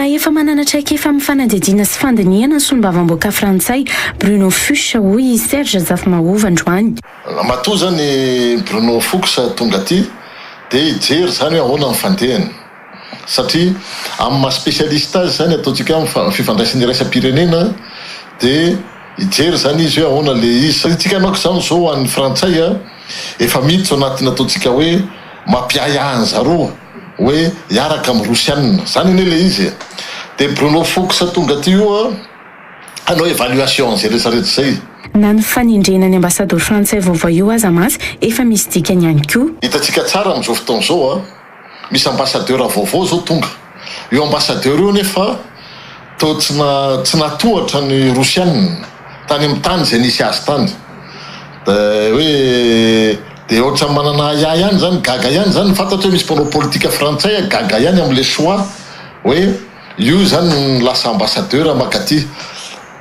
Efa mananatra efa mifanadidina sy fandiniana ny solombavam-boaka frantsay Bruno Fuchs hoy Serge Zafmahovo androany. Matoa zany Bruno Fuchs tonga aty dia hijery zany ahoana ny fandehany satria amin'ny maha spécialiste azy zany ataontsika amin'ny fifandraisany iraisam-pirenena dia hijery zany izy hoe ahoana le izy satria tsika manko zany zao ho an'ny frantsay efa miditsy ao anatin'ny ataontsika hoe mampiayahany zareo hoe hiaraka amin'ny rosianina zany ine le izy dia Bruno Fuchs tonga aty io hanao évaluation zay rehetrarehetra zay. Na ny fanindrena ny ambassadeur frantsay vaovao io aza masy efa misy dikany ihany koa. Hitantsika tsara amin'izao fotoana zao misy ambassadeur vaovao zao tonga. Io ambassadeur io nefa to tsy natohatra ny rosianina tany amin'ny tany zay nisy azy tany. Dia ohatra manana ihany zany gaga ihany zany fantatra hoe misy mpanao politika frantsay gaga ihany amin'le choix hoe io zany lasa ambassadeur makaty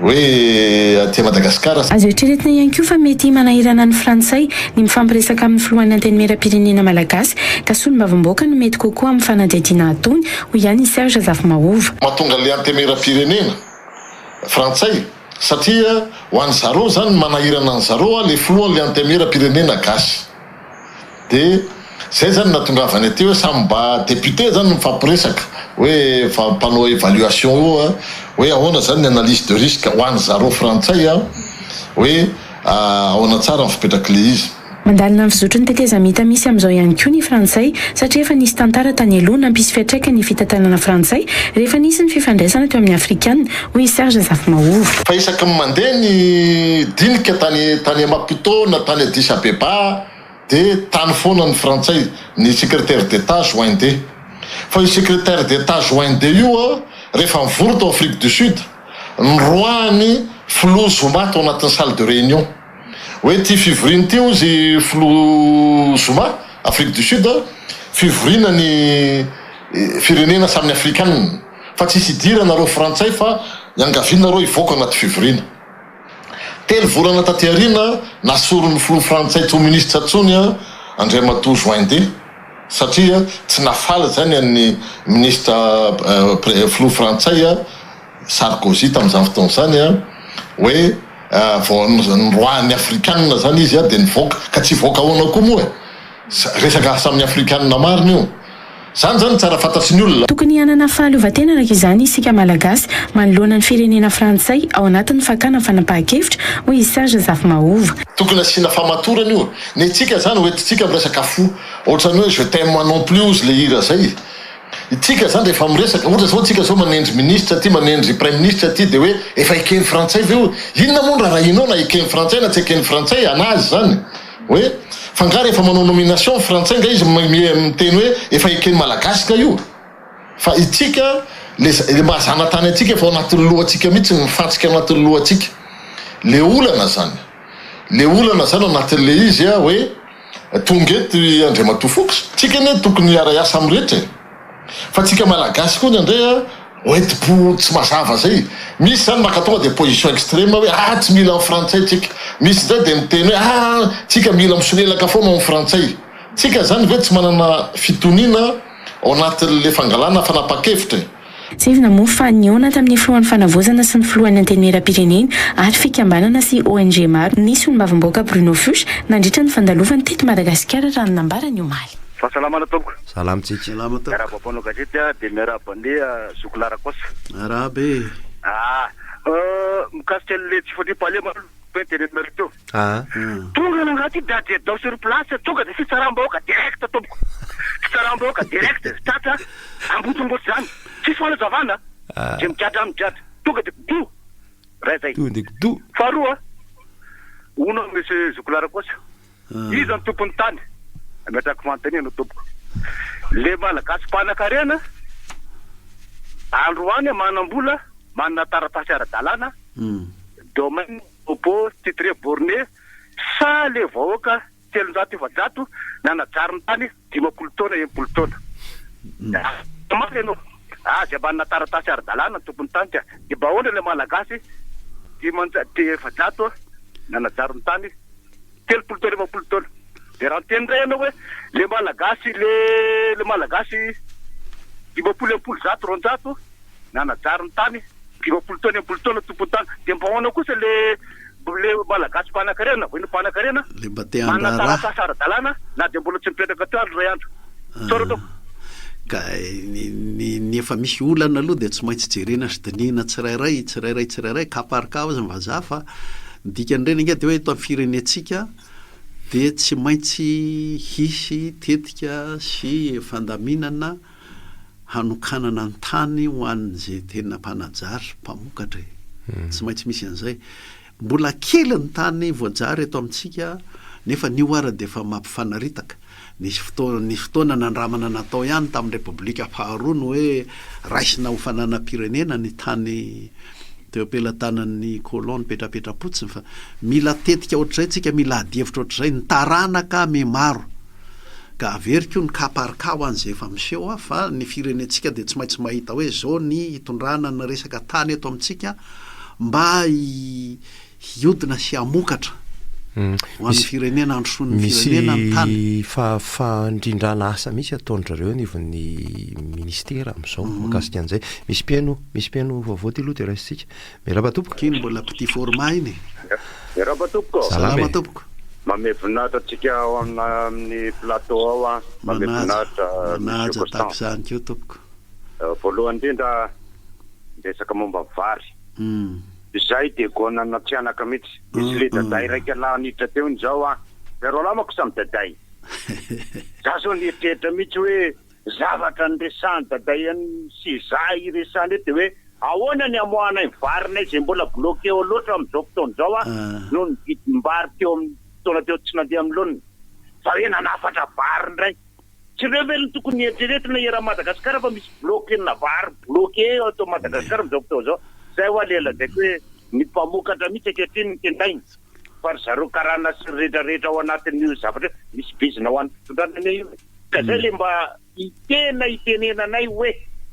hoe aty Madagasikara. Azo eritreretina ihany koa fa mety manahirana ny frantsay ny mifampiresaka amin'ny filohan'ny antenimieram-pirenena malagasy ka solombavam-boaka no mety kokoa amin'ny fanadihadiana atony hoy ihany Serge Zafmahovo. Mahatonga le antenimieram-pirenena frantsay satria ho an'ny zareo zany manahirana ny zareo le filohan'le antenimieram-pirenena gasy. Dia zay zany natongavany aty hoe samy mba député zany mifampiresaka hoe mpanao évaluation io hoe ahoana zany ny analyse de risque ho an'ny zareo frantsay hoe ahoana tsara ny fipetraka le izy. Mandalina ny fizotry ny tetezamita misy amin'izao ihany koa ny frantsay satria efa nisy tantara tany aloha nampisy fiantraikany ny fitantanana frantsay rehefa nisy ny fifandraisana teo amin'ny afrikana hoy Serge Zafmahovo. Fa isaky ny mandeha ny dinika tany Maputo na tany Addis Abeba dia tany foana ny frantsay ny secrétaire d'état joint D. Fa io secrétaire d'état joint D io rehefa mivory tao Afrique du Sud nyroahany Flou Zuma tao anatin'ny salle de réunion hoe ty fivoriany ty ozy Flou Zuma Afrique du Sud fivoriana ny firenena samy afrikanina fa tsisy idira nareo frantsay fa iangavianareo ivoaka anaty fivoriana. Telo volana taty aoriana nasoron'ny Flou frantsay tsy ho ministre atsony Andriamatoa joint D satria tsy nafaly zany amin'ny ministre Flou frantsay Sarkozy tamin'izany fotoana zany hoe nyroan'ny afrikanina zany izy dia nivoaka ka tsy voaka ahoana koa moa resaka samy afrikanina marina io zany tsara fantatry ny olona. Tokony hanana fahaleovantena araka izany isika malagasy manoloana ny firenena frantsay ao anatin'ny fakana fanapahan-kevitra hoy Serge Zafmahovo. Tokony asiana famatorana io ny itsika zany hoentintsika miresaka fo ohatrany hoe je t'aime moi non plus ozy le hira zay. Itsika zany rehefa miresaka ohatra zao tsika zao manendry ministre aty manendry premier ministre aty dia hoe efa ekeny frantsay ve io inona moa raha inao na ekeny frantsay na tsy ekeny frantsay anazy zany hoe fanga rehefa manao nomination frantsay nga izy miteny hoe efa ekeny malagasy ka io fa itsika le mahazana tany atsika efa anatin'ny lohantsika mihitsy mifantsika anatin'ny lohantsika le olana zany anatin'le izy hoe tonga eto Andriamatoa Fuchs tsika ne tokony hiara-iasa amin'rehetra fa tsika malagasy koa ndray oetipo tsy mazava zay misy zany makatonga dia position extrême hoe tsy mila amin'ny frantsay tsika misy zay dia miteny hoe tsika mila misonelaka foana amin'ny frantsay tsika zany ve tsy manana fitoniana ao anatin'le fangalana fanapahan-kevitra. Tsivina moa fa niona tamin'ny filohan'ny fanavozana sy ny filohan'ny antenimieram-pirenena ary fikambanana sy ONG maro ny solombavam-boaka Bruno Fuchs nandritra ny fandalovany teto Madagasikara raha nambarany omaly. Fahasalamana tompoko. Salamtsika. Salama tompoko. Miarabapano gazeta dia miarabandeha Zokolara kosa. Arabe. Mikasika le tsy fotry palema internet mary teo. Tonga nangaty dao sur place tonga dia fitsaram-bahoaka direct tompoko. Fitsaram-bahoaka direct tratra ambotombotsy zany. Tsisy fanazavana. Dia migadra tonga dia do. Ray zay. Tonga dia do. Faharoa. Una misy Zokolara kosa. Izy ny tompon'ny tany. Ametraka fanontaniana tompoko. Le malagasy mpanan-karena androany manam-bola manana taratasy ara-dalàna domaine opo titre borné sa le vahoaka 700 nanajary ny tany 50 taona 80 taona. Maty ianao zay manana taratasy ara-dalàna tompony tany dia mba ahoana le malagasy 700 nanajary ny tany 30 taona 50 taona. Dia raha teny indray ianao hoe le malagasy 50 roanjato nanajary ny tany 20 taona tompony tany dia mba ahoana kosa le malagasy mpanan-karena voiny mpanan-karena le mba te manana andraraha taratasy ara-dalàna na dia mbola tsy mipetraka teo andro ray andro tsara tao ka ny efa misy olana aloha dia tsy maintsy jerena sidinina tsirairay kaparika azy vazaha fa dikan'ireny inga dia hoe eto amin'ny firenentsika dia tsy maintsy hisy tetika sy fandaminana hanokanana ny tany ho an'izay tena mpanajary mpamokatra tsy maintsy misy an'izay mbola kely ny tany voajary eto amintsika nefa ny oara dia efa mampifanaritaka nisy fotoana nandramana natao ihany tamin'ny repoblika faharoa no hoe raisina ho fananam-pirenena ny tany teo ampelantanan'ny kolona petrapetrapotsiny fa mila tetika ohatr'izay tsika mila adihevitra ohatr'izay ny taranaka me maro ka averiko ny kaparika ho an'izay efa miseho fa ny firenentsika dia tsy maintsy mahita hoe zao ny hitondrana ny resaka tany eto amintsika mba hiodina sy hamokatra ho an'ny firenena androson'ny firenena ny tany fandrindrana asa misy ataondrareo nivon'ny ministera amin'izao makasika an'izay misy piano vaovao ty aloha dia raisitsika miaraba tompoko kiny mbola petit format iny miaraba tompoko salama tompoko mamevinatra atsika ao amin'ny plateau ao manaja tako izany keo tompoko voalohany indrindra resaka momba vary izay dia gonana tsianaka mihitsy misy le daday raika lahaniditra teo iny zao pero lamako samy daday za zao nietrehitra mihitsy hoe zavatra ny resany daday sy za iresany ety hoe ahoana ny amoana ny varinay zay mbola bloqué eo loatra amin'izao fotoana zao no ny vidim-bary teo amin'ny fotoana teo tsy nandeha amin'ny loniny fa hoe nanafatra vary ndray tsy reo ve ny tokony eritreretina era Madagasikara fa misy bloqué na vary bloqué atao Madagasikara amin'izao fotoana zao zay ho alela daiko hoe ny mpamokatra mihitsy akehitriny ny tendainy fa ry zareo karana sy rehetrarehetra ao anatin'io zavatra misy bizina ho an'ny fitondranana io ka zay le mba itenenanay hoe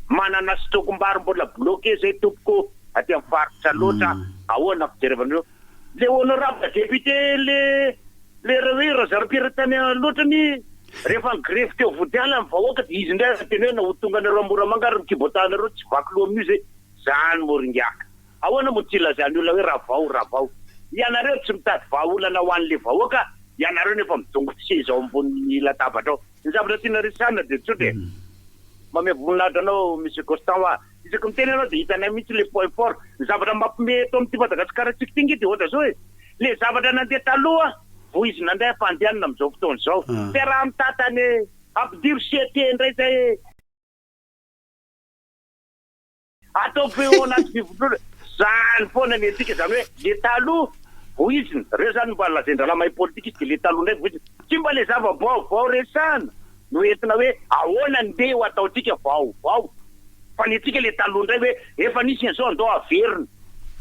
manana stokom-bary mbola bloqué zay tompoko aty amin'ny faritra loatra ahoana fijerevan'ireo le honorable député le rewira zara-piratany loatrany rehefa ny grefy teo vodiala amin'ny vahoaka dia izy indray teny hoe na ho tonga anareo Moramangary ny kibotanareo tsy vaky loha amin'io zay zany moringaka ahoana mo tsy ilazany olona hoe ravao ianareo tsy mitady vahaolana ho an'le vahoaka ianareo nefa midongotra seza ao ambony latabatra ao ny zavatra tiana resana dia tsotra mame voninahitra anao monsieur Constant isaky miteny anao dia hitanay mihitsy le point fort ny zavatra mampime eto amin'ity Madagasikara tsika tingy dia ohatra zao hoe le zavatra nandeha taloha voizy nandray fandehanana amin'izao fotoana zao te raha mitatany ampidiry sete indray zay atao be ao anaty fivotrona zany foana ny atsika zany hoe le taloha voiziny reo zany mba lazan-drahalahy politika izy dia le taloha ndray voiziny tsy mba le zava-baovao resana no entina hoe ahoana ndeha ho ataotsika vaovao fa ny atsika le taloha ndray hoe efa nisy an'izao andao averina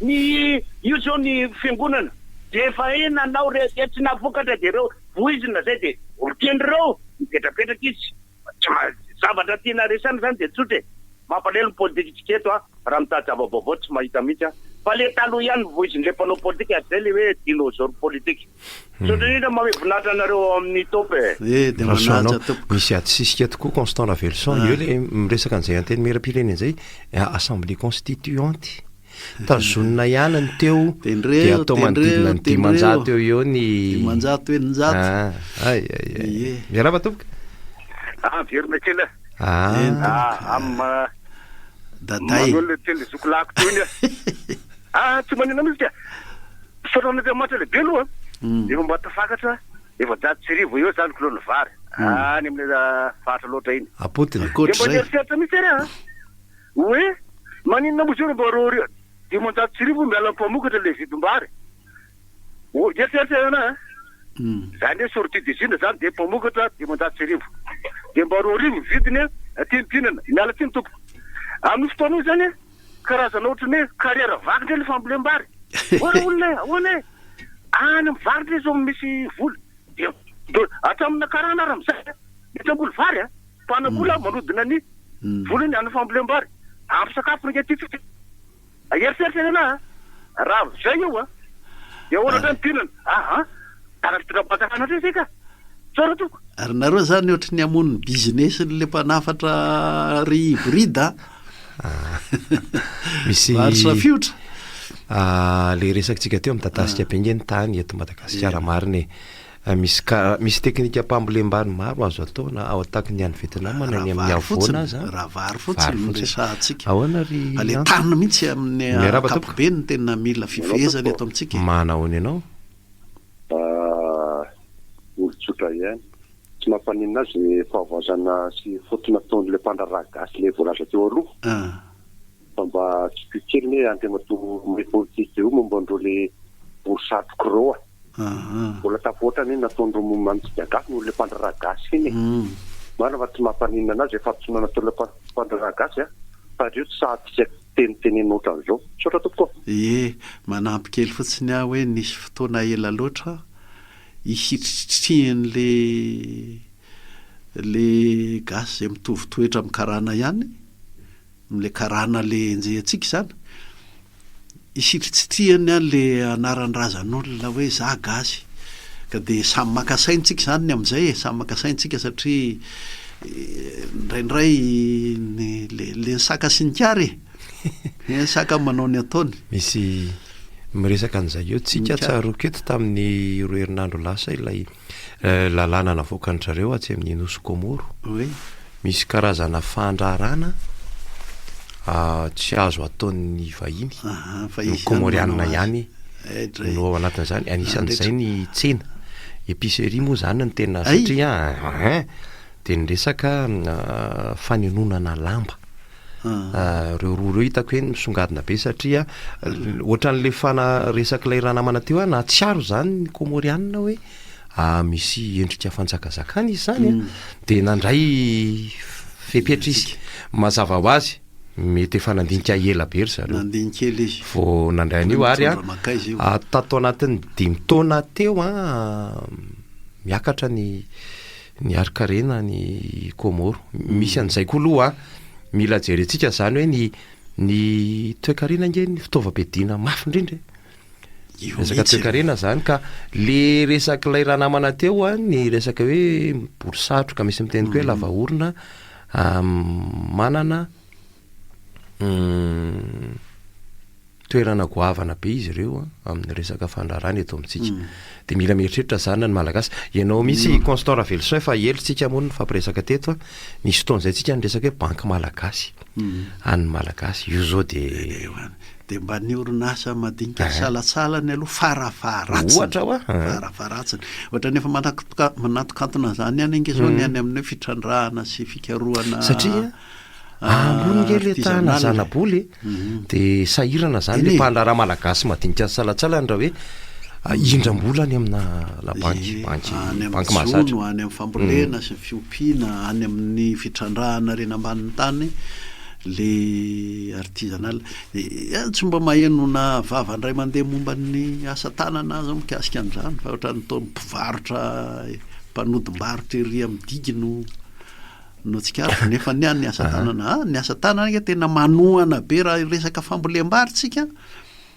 ny io zao ny fiangonana dia efa nanao tsy navokatra dia reo voizina zay dia olokendreo mipetrapetraka izy zavatra tiana resana zany dia tsotra mampalelo ny politika eto raha mitady zava-baovao tsy mahita mihitsy fa le taloha ihany voiziny le mpanao politika zay le hoe dinosaure politika tsotra indrindra mamevinahitra anareo amin'ny topy dia manaja tompoko misy atsisika tokoa Constant Lavelson eo le miresaka an'izay anteny mera-pirenena zay assemblée constituante tazonina ihany ny teo dia atao manodidina ny dimanjato eo ny dimanjato eninjato miaraba tompoko verina kely daday manolo teny zokolako toy iny tsy manina mihitsy ka sorana Andriamanitra lehibe aloha efa mba tafakatra efa jato sy rivo eo zany kilona vary any amin'ny fahatra loatra iny apotiny dia mba akoatr'izay eritreritra mihitsy ary hoe maninona moa zao mba roa dimanjato sy rivo miala mpamokatra le vidim-bary eritreritra ana zany hoe sortie d'usine zany dia mpamokatra dimanjato sy rivo dia mba roa rivo vidiny timpinana miala tiny tompoko amin'ny fotoana io zany karazana ohatrany hoe carrière vakitra le fambolem-bary ora olona ahoana any mivaritra zao misy vola dia atramina karana raha mizay mitramboly vary mpanabola manodina ny volany any fambolem-bary ampy sakafo nge ty eritreritra ana raha zay io dia ohatra mipinana taratrapatahana try zay ka tsara toko ary nareo zany ohatra ny amon'ny business le mpanafatra ry hybride misy fiotra le resakytsika teo mi'tatasika pengeny tany eto Madagasikara mariny misy teknika mpambolembany maro azo ataona ao ataky ny any Vietnam ny amin'ny avoana za raha vary fotsiny resahantsika ahoana ry ale tanina mihitsy amin'ny ankapobeny tena mila fifehezana eto amintsika manaony ianao olotsotra ihany tsy mampanina azy fahavoazana sy fotona taon'le mpandraraha gasy le voalaza teo aloha fa mba tsy kely ne andremato may politika io momba andreo le borisatroko reo mbola tapoatra ny nataondreo manitsika gasy no le mpandraraha gasy iny marina fa tsy mampanina anazy efa ampitsonana tao le mpandraraha gasy fa reo tsy sahatsika teniteny ohatran'izao sotra tokoa manampy kely fotsiny aho hoe nisy fotoana ela loatra ihitritritihany le gasy zay mitovy toetra amin'ny karana ihany le karana le enjehantsika zany isitritsitrihany any le anaran-drazan'olona hoe za gasy ka de samy makasaintsika zany ny amin'izay samy makasaintsika satria indraindray le saka sy ny kary saka manao ny ataony misy miresaka an'izay eo tsika tsaroka eto tamin'ny roa herinandro lasa ilay lalàna navoakany zareo atsy amin'ny nosy Komoro misy karazana fandrarana tsy azo ataon'ny vahiny ny komorianina ihany no ao anatin'izany anisan'izay ny tsena épicerie moa zany ny tena satria dia niresaka fanenonana lamba reo roa reo hitako hoe misongadina be satria ohatran'le resaky ilay raha namana teo na tsiaro zany ny komorianina hoe misy endrika fanjakazakana izy zany dia nandray fepetra izy mazava ho azy mety efa nandinika ela be ry zareo nandinikely izy vo nandray an'io ary tato anatin'ny 5 taona teo miakatra ny arikarena ny Komoro misy an'izay koa aloha mila jerentsika zany hoe ny toekarena nge ny fitaovam-piadiana mafy indrindra resaka toekarena zany ka le resaka ilay raha namana teo ny resaka hoe borisatroka misy miteny koa hoe lava orona manana toerana goavana be izy ireo amin'ny resaka fandrarana eto amintsika dia mila mieritreritra zany ny malagasy ianao misy Constant Ravelson fa elitsika moa ny fampiresaka teto nisy fotoan'izay tsika nyresaka hoe banky malagasy any malagasy io zao dia mba ny orinasa madinika salatsalany aloha farafaratsiny ohatra nefa manatokantona zany any ange zao ny any amin'ny hoe fitrandrahana sy fikaroana satria ambony le tana zanaboly dia sahirana zany le mpandraraha malagasy madinika salatsalany raha hoe indram-bola ny amina banky mahazatra any amin'ny fambolena sy fiompiana any amin'ny fitrandrahana reny ambanin'ny tany le artisanal tsy mba mahenona vavandray mandeha momba ny asa tanana azy mikasika an'izany fa ohatra nytaony mpivarotra mpanodimbarotra ery amin'ny digino no tsikaro nefa ny any ny asa tanana ny asa tanana ke tena manohana be raha resaka fambolem-bary tsika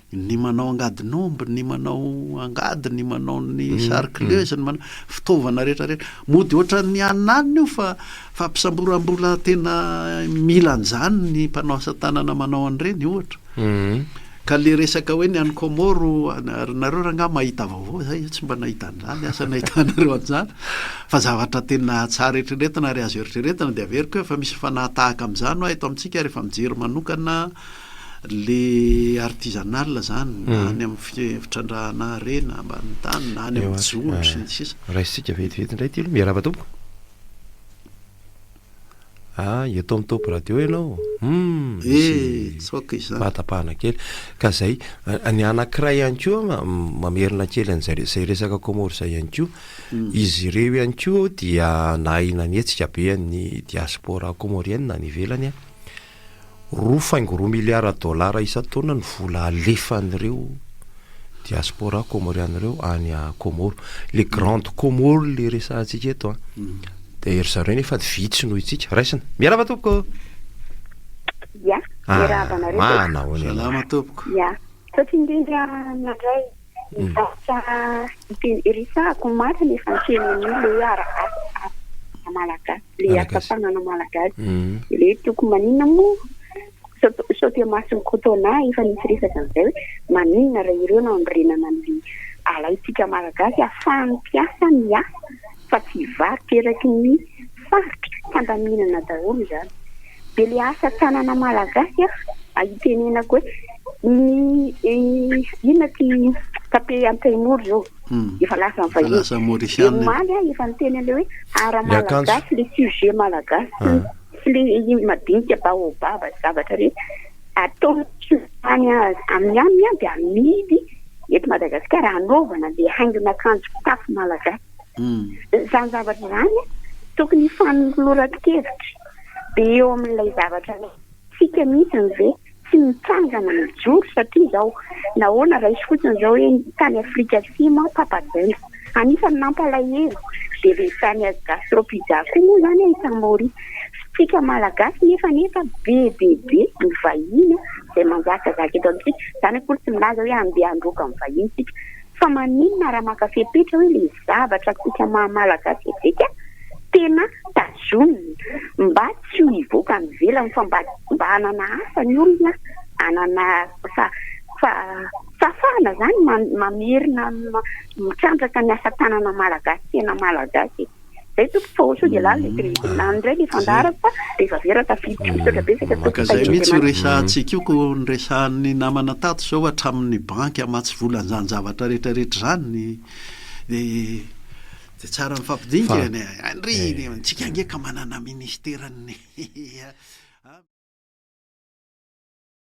ny manao angadin'omby ny manao angady ny manao ny sarikleuse ny manao fitaovana rehetrarehetra mody ohatra ny ananiny io fa fampisamborambola tena mila an'izany ny mpanao asa tanana manao an'ireny ohatra ka le resaka hoe ny any Komoro nareo raha nga mahita vaovao zay tsy mba nahita an'izany asa nahitanareo an'izany fa zavatra tena tsara eritreretina ary azo eritreretina dia averiko efa misy fanatahaka amin'izany ho eto amintsika rehefa mijery manokana le artisanal zany na any amin'ny fitrandrahana rena ambanin'ny tany na any amin'ny jolo sy ny sisa raisitsika vetivety indray ty miarava tompoko eto amin'ny topo radio ianao tsoka izany mahatapahana kely ka zay ny anankiray ihany koa mamerina kely an'zay resaka Komoro zay ihany koa izy ireo ihany koa dia nahina ny etsika be ny diaspora komorienne ny ivelany 2.3 miliara dolara isa-taona ny vola alefan'ireo diaspora komoriana ireo any Komoro le grande Komoro le resahantsika eto dia ery zareo nefa vitsy noho itsika raisina miarava tompoko salama tompoko satria indrindra nandray risahako matra nefa niteniny le malagasy le asa tanana malagasy le toko manina moa saute masony kotona efa nisy resaka an'izay hoe maninona raha ireo no andrenana ny alaitsika malagasy ahafahany mpiasa miasa fa tsy varotra eraky ny faritra fandaminana daholo zany. De le asa tanana malagasy ahitenenako hoe ny inona ty tape antaimoro zao efa lasa mivahiny maly efa niteny le hoe ara malagasy le sujet malagasy sy le madinika baobaba zavatra rehetra atao any amin'ny any de amidy eto Madagasikara anaovana le haingon'akanjo fitafy malagasy. Zany zavatra zany tokony fanoloran-kevitra de eo amin'ilay zavatra sika mihitsy ve tsy mitsangana mijoro satria zao nahoana raisy fotsiny zao hoe tany Afrika Atsimo papadela anisany nampalahelo de le tany gastropizza koa moa zany Samori sika malagasy nefa be mivahiny zay manjakazaka eto amintsika zany koa tsy milaza hoe andeha androka mivahiny sika fa maninona raha makafepetra hoe le zavatra sika malagasy etsika tena tazomina mba tsy ho ivoaka mivelany fa mba hanana asa ny olona hanana fafana zany mamerina mitrandraka ny asa tanana malagasy tena malagasy zay toko fosy de landray le fandarako fa rehefa vera tafiditra besaka makazay mihitsy ho resahantsika io ko nyresahan'ny namana tato zao hatramin'ny banky amatsy volan'izany zavatra rehetrarehetra zany de tsara mifampidinika any ry tsika angeka manana ministerany